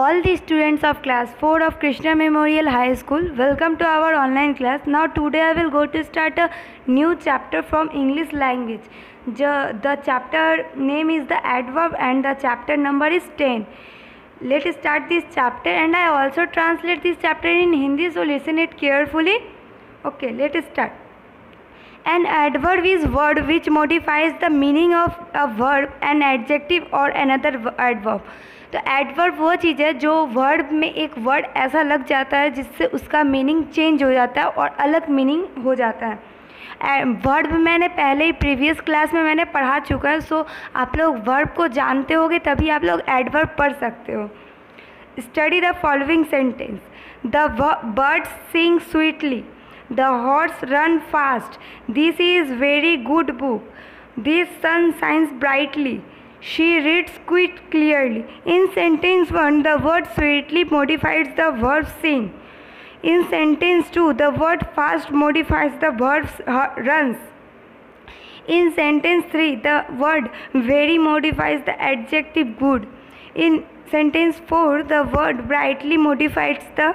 All the students of class 4 of Krishna Memorial High School, welcome to our online class. Now today I will go to start a new chapter from English language. The chapter name is the adverb and the chapter number is 10. Let's start this chapter, and I also translate this chapter in Hindi, so listen it carefully. Okay, let's start. An adverb is word which modifies the meaning of a verb, an adjective or another adverb. तो adverb वो चीज़ है जो verb में एक word ऐसा लग जाता है जिससे उसका मीनिंग चेंज हो जाता है और अलग मीनिंग हो जाता है. वर्ब मैंने पहले ही प्रीवियस क्लास में मैंने पढ़ा चुका है, सो आप लोग वर्ब को जानते होगे तभी आप लोग एडवर्ब पढ़ सकते हो. Study the following sentence. The birds sing sweetly. The horse run fast. This is very good book. This sun shines brightly. She reads quite clearly. In sentence 1, the word sweetly modifies the verb sing. In sentence 2, the word fast modifies the verb runs. In sentence 3, the word very modifies the adjective good. In sentence 4, the word brightly modifies the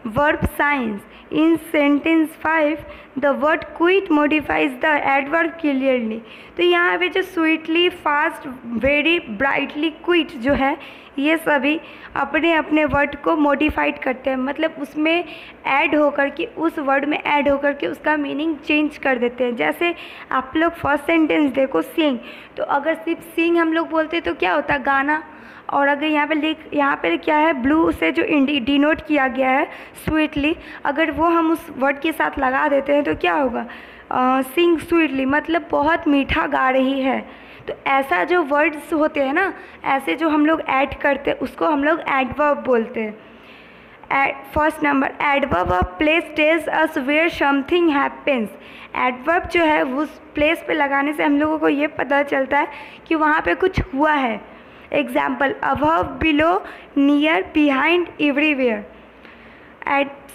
verb shines. In sentence 5, the word quite modifies the adverb clearly. तो यहाँ पे जो sweetly, fast, very, brightly, quit जो है ये सभी अपने अपने वर्ड को मॉडिफाइड करते हैं, मतलब उसमें ऐड होकर के उस वर्ड में ऐड होकर के उसका मीनिंग चेंज कर देते हैं. जैसे आप लोग फर्स्ट सेंटेंस देखो, सिंग. तो अगर सिर्फ सिंग हम लोग बोलते तो क्या होता, गाना. और अगर यहाँ पे क्या है, ब्लू से जो डिनोट किया गया है स्वीटली, अगर वो हम उस वर्ड के साथ लगा देते हैं तो क्या होगा, सिंग स्वीटली, मतलब बहुत मीठा गा रही है. तो ऐसा जो वर्ड्स होते हैं ना, ऐसे जो हम लोग ऐड करते हैं उसको हम लोग एडवर्ब बोलते हैं. First number, adverb of place tells us where something happens. Adverb जो है उस प्लेस पे लगाने से हम लोगों को ये पता चलता है कि वहाँ पे कुछ हुआ है. Example, above, below, near, behind, everywhere.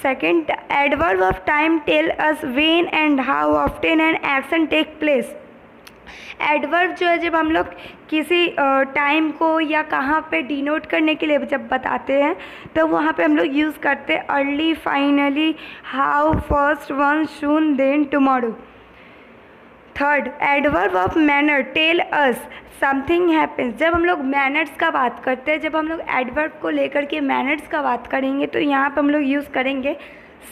Second, adverb of time tell us when and how often an action take place. Adverb जो है जब हम लोग किसी टाइम को या कहाँ पे डिनोट करने के लिए जब बताते हैं तो वहाँ पे हम लोग यूज़ करते हैं early, finally, how, first, one, soon, then, tomorrow. Third, adverb of manner tell us something happens. जब हम लोग मैनर्स का बात करते हैं, जब हम लोग एडवर्ब को लेकर के मैनर्स का बात करेंगे तो यहाँ पर हम लोग यूज़ करेंगे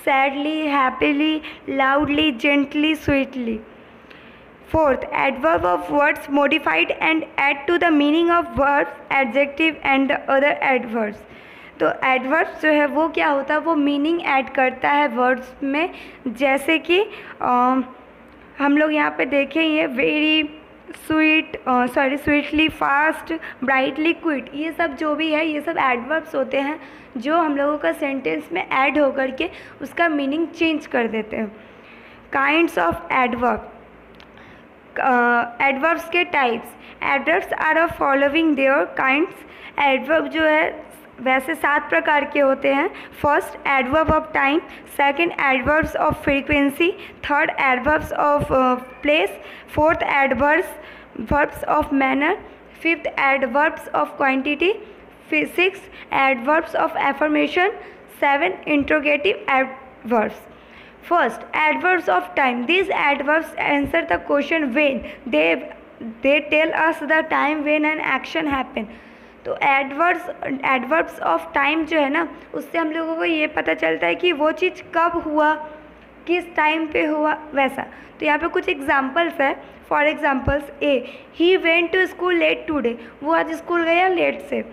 sadly, happily, loudly, gently, sweetly. Fourth, adverb of words modified and add to the meaning of words, adjective and other adverbs. तो एडवर्ब्स जो है वो क्या होता है, वो मीनिंग ऐड करता है वर्ड्स में. जैसे कि हम लोग यहाँ पे देखें, ये very, sweetly, fast, brightly, quit, ये सब जो भी है ये सब एडवर्ब्स होते हैं जो हम लोगों का सेंटेंस में ऐड होकर के उसका मीनिंग चेंज कर देते हैं. Kinds of adverb. एडवर्ब्स के types. Adverbs are of following their kinds. Adverb जो है वैसे 7 प्रकार के होते हैं. First, adverb of time. Second, adverbs of frequency. Third, adverbs of place. Fourth, adverbs of manner. Fifth, adverbs of quantity. Six, adverbs of affirmation. 7, interrogative adverbs. First, adverbs of time. These adverbs answer the question when. They tell us the time when an action happened. तो adverbs of time जो है ना, उससे हम लोगों को ये पता चलता है कि वो चीज़ कब हुआ, किस टाइम पे हुआ, वैसा. तो यहाँ पे कुछ एग्जांपल्स है. For examples, a, he went to school late today. वो आज स्कूल गया लेट से.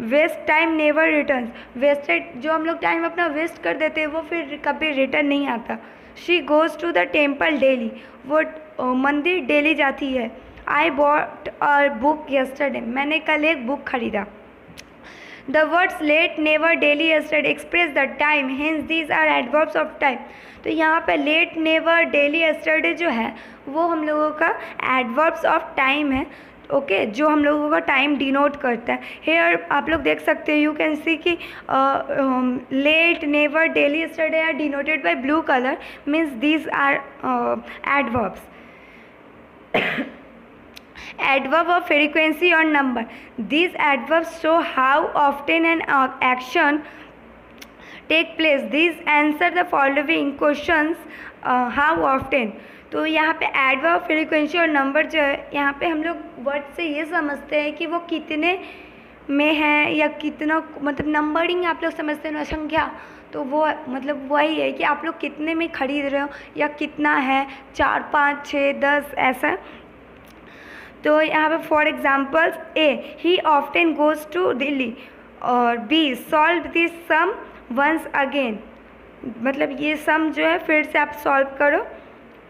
Waste time never return. Wasted, जो हम लोग टाइम अपना वेस्ट कर देते हैं वो फिर कभी रिटर्न नहीं आता. She goes to the temple daily. वो मंदिर डेली जाती है. I bought a book yesterday. मैंने कल एक बुक खरीदा. The words late, never, daily, yesterday express the time, hence these are adverbs of time. तो यहाँ पे लेट, नेवर, डेली, यस्टरडे जो है वो हम लोगों का एडवर्ब्स ऑफ टाइम है. ओके, जो हम लोगों का टाइम डिनोट करता है. हेयर आप लोग देख सकते हैं, यू कैन सी कि late, never, daily, yesterday are denoted by blue colour, means these are adverbs. Adverb of frequency or number. These adverbs show how often an action take place. These answer the following questions. How often. तो यहाँ पे adverb, frequency और number जो है, यहाँ पे हम लोग वर्ड से ये समझते हैं कि वो कितने में है या कितना, मतलब नंबरिंग आप लोग समझते हैं ना, संख्या, तो वो मतलब वही है कि आप लोग कितने में खरीद रहे हो या कितना है, 4, 5, 6, 10 ऐसा। तो यहाँ पे for examples a he often goes to Delhi, और B solve this sum once again, मतलब ये सम जो है फिर से आप सॉल्व करो।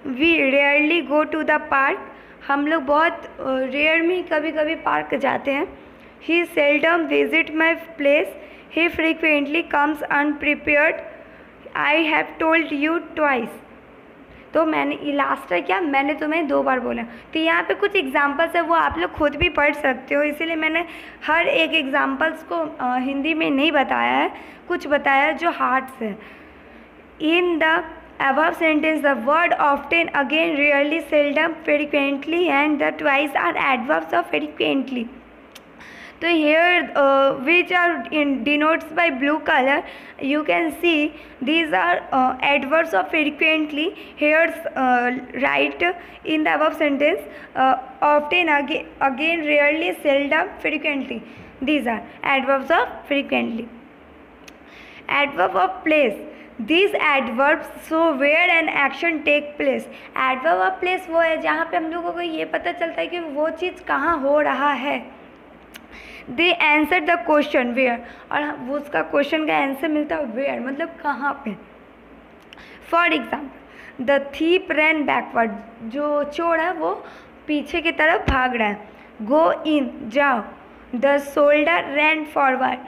We rarely go to the park, हम लोग बहुत रेयर में कभी कभी पार्क जाते हैं। He seldom visit my place, he frequently comes unprepared, I have told you twice. तो मैंने लास्ट है क्या, मैंने तुम्हें 2 बार बोला। तो यहाँ पे कुछ एग्जांपल्स है, वो आप लोग खुद भी पढ़ सकते हो, इसीलिए मैंने हर एक एग्जांपल्स को हिंदी में नहीं बताया है, कुछ बताया है जो हार्ड से। In the above sentence the word often, again, rarely, seldom, frequently and the twice are adverbs of frequently. So here which are denotes by blue color, you can see these are adverbs of frequently. Here's right in the above sentence, often, again, rarely, seldom, frequently. These are adverbs of frequently. Adverb of place. These adverbs show where an action take place. Adverb of place वो है जहाँ पे हम लोगों को ये पता चलता है कि वो चीज़ कहाँ हो रहा है। They answer the question where, और वो उसका क्वेश्चन का आंसर मिलता है where, मतलब कहाँ पे। For example, the thief ran backward, जो चोर है वो पीछे की तरफ भाग रहा है। Go in, जाओ। The soldier ran forward,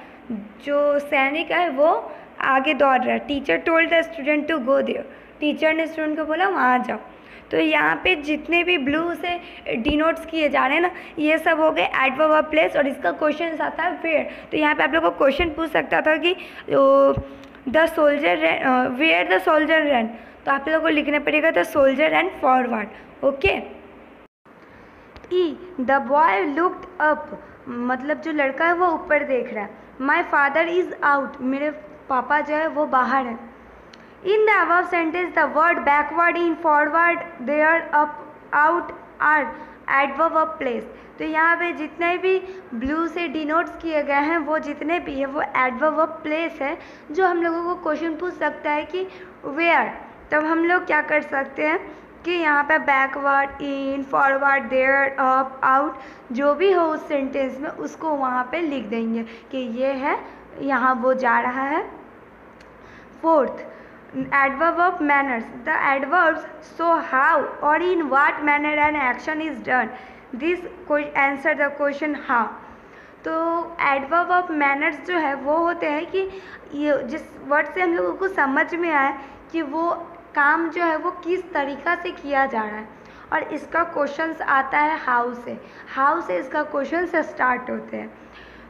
जो सैनिक है वो आगे दौड़ रहा है। Teacher told the student to go there, teacher ने स्टूडेंट को बोला वहाँ जाओ। तो यहाँ पे जितने भी ब्लू से डिनोट्स किए जा रहे हैं ना, ये सब हो गए एडवर्ब ऑफ प्लेस, और इसका क्वेश्चन आता है वेयर। तो यहाँ पे आप लोग को क्वेश्चन पूछ सकता था कि the soldier where the soldier run, तो आप लोगों को लिखना पड़ेगा the soldier run forward. Okay. ई द बॉय लुक्ड अप, मतलब जो लड़का है वो ऊपर देख रहा है। माई फादर इज़ आउट, मेरे पापा जो है वो बाहर है। In the above sentence the word backward, in, forward, there, up, out are adverb of place. तो यहाँ पे जितने भी ब्लू से डिनोट्स किए गए हैं वो जितने भी है वो एडवर्ब ऑफ प्लेस है, जो हम लोगों को क्वेश्चन पूछ सकता है कि वेयर। तब हम लोग क्या कर सकते हैं कि यहाँ पे backward, in, forward, there, up, out, जो भी हो उस सेंटेंस में उसको वहाँ पे लिख देंगे कि ये है, यहाँ वो जा रहा है। Fourth, adverb of manners. The adverbs show how or in what manner an action is done. This answer the question how. तो adverb of manners जो है वो होते हैं कि ये जिस वर्ड से हम लोगों को समझ में आए कि वो काम जो है वो किस तरीक़ा से किया जा रहा है, और इसका क्वेश्चन आता है हाउ से। हाउ से इसका क्वेश्चन से स्टार्ट होते हैं।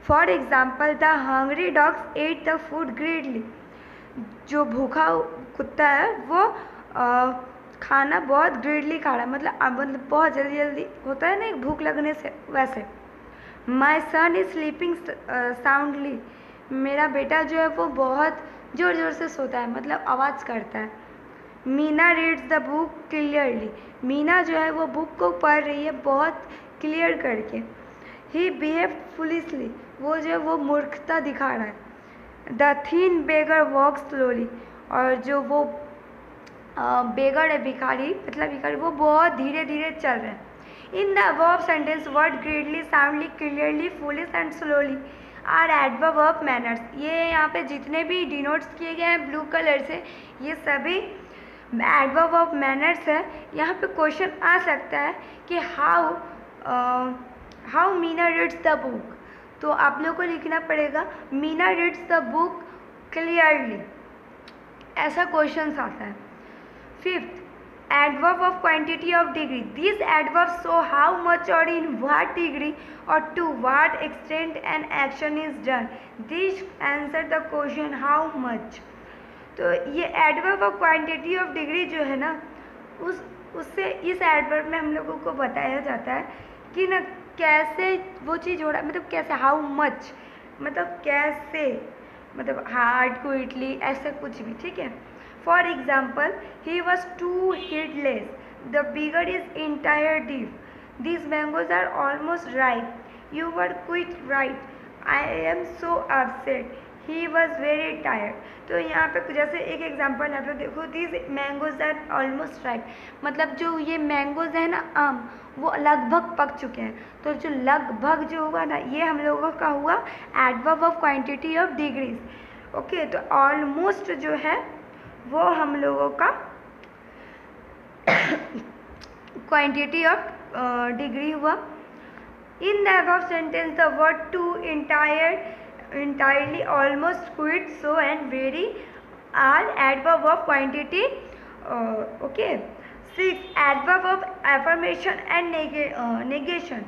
For example, the hungry dogs ate the food greedily, जो भूखा कुत्ता है वो खाना बहुत ग्रेडली खा रहा है, मतलब बहुत जल्दी जल्दी होता है ना एक भूख लगने से, वैसे। माई सन इज स्लीपिंग साउंडली, मेरा बेटा जो है वो बहुत ज़ोर ज़ोर से सोता है, मतलब आवाज़ करता है। Meena reads the book clearly, Meena जो है वो बुक को पढ़ रही है बहुत क्लियर करके। ही बिहेव फुलिशली, वो जो है वो मूर्खता दिखा रहा है। The thin beggar walk slowly, और जो वो बेगर है, भिखारी, मतलब भिखारी, वो बहुत धीरे धीरे चल रहे हैं। In the above sentence word greedily, soundly, clearly, foolish and slowly are adverb of manners. ये यहाँ पे जितने भी डिनोट्स किए गए हैं ब्लू कलर से, ये सभी एडवर्ब ऑफ मैनर्स है। यहाँ पे क्वेश्चन आ सकता है कि how Meena reads the book, तो आप लोग को लिखना पड़ेगा Meena reads the book clearly, ऐसा क्वेश्चन आता है। Fifth, adverb of quantity of degree. These adverbs show how much or in what degree or to what extent an action is done. These answer the question how much. तो ये adverb of quantity of degree जो है ना, उससे इस adverb में हम लोगों को बताया जाता है कि ना कैसे वो चीज़ हो रहा है, मतलब कैसे, हाउ मच, मतलब कैसे, मतलब हार्ड, क्विकली, ऐसा कुछ भी, ठीक है। For example, he was too heedless, the bigger is entire deep, these mangoes are almost ripe, you were quite right, I am so upset, he was very tired। तो यहाँ पे जैसे एक एग्जाम्पल आप लोग देखो, these mangoes are almost ripe, मतलब जो ये मैंगोज है ना, आम, वो लगभग पक चुके हैं। तो जो लगभग जो हुआ ना, ये हम लोगों का हुआ adverb of quantity of degrees. Okay, तो ऑलमोस्ट जो है वो हम लोगों का क्वांटिटी ऑफ डिग्री हुआ। In the above sentence the word too, entirely, almost, quite, so and very are adverb of quantity। Okay, 6 adverb of affirmation and negation।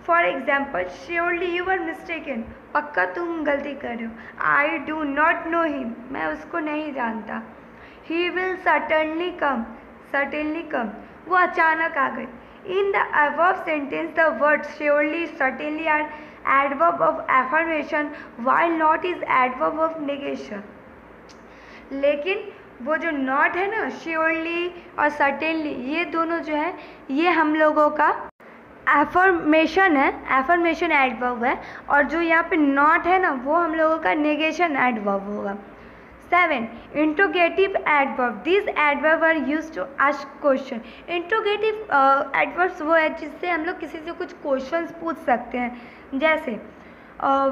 For example, surely you were mistaken, पक्का तुम गलती कर रहे हो। I do not know him, मैं उसको नहीं जानता। He will certainly come, certainly come, वो अचानक आ गए। In the above sentence, the words surely, certainly are adverb of affirmation, while not is adverb of negation। लेकिन वो जो नॉट है ना, श्योरली और सर्टेनली, ये दोनों जो है ये हम लोगों का एफर्मेशन है, एफर्मेशन एडवर्ब है, और जो यहाँ पे नॉट है ना, वो हम लोगों का नेगेशन एडवर्ब होगा। 7 interrogative adverb, this adverb are use to ask question. Interrogative adverbs वो है जिससे हम लोग किसी से कुछ क्वेश्चंस पूछ सकते हैं। जैसे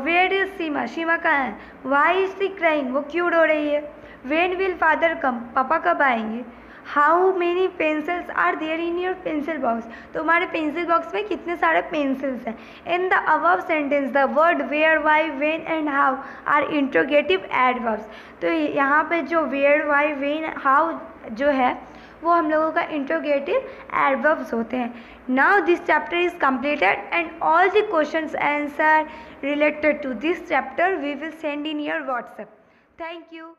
वेयर इज सीमा, सीमा कहाँ है। वाई इज सी क्राइंग, वो क्यों रो रही है। वेन विल फादर कम, पापा कब आएंगे। How many pencils are there in your pencil box, तुम्हारे पेंसिल बॉक्स में कितने सारे पेंसिल्स हैं। In the above sentence the word where, why, when and how are interrogative adverbs. तो यहाँ पे जो वेयर, वाई, वेन, हाउ जो है वो हम लोगों का इंट्रोगेटिव एडवर्ब्स होते हैं। Now this chapter is completed and all the questions answer related to this chapter we will send in your WhatsApp. Thank you.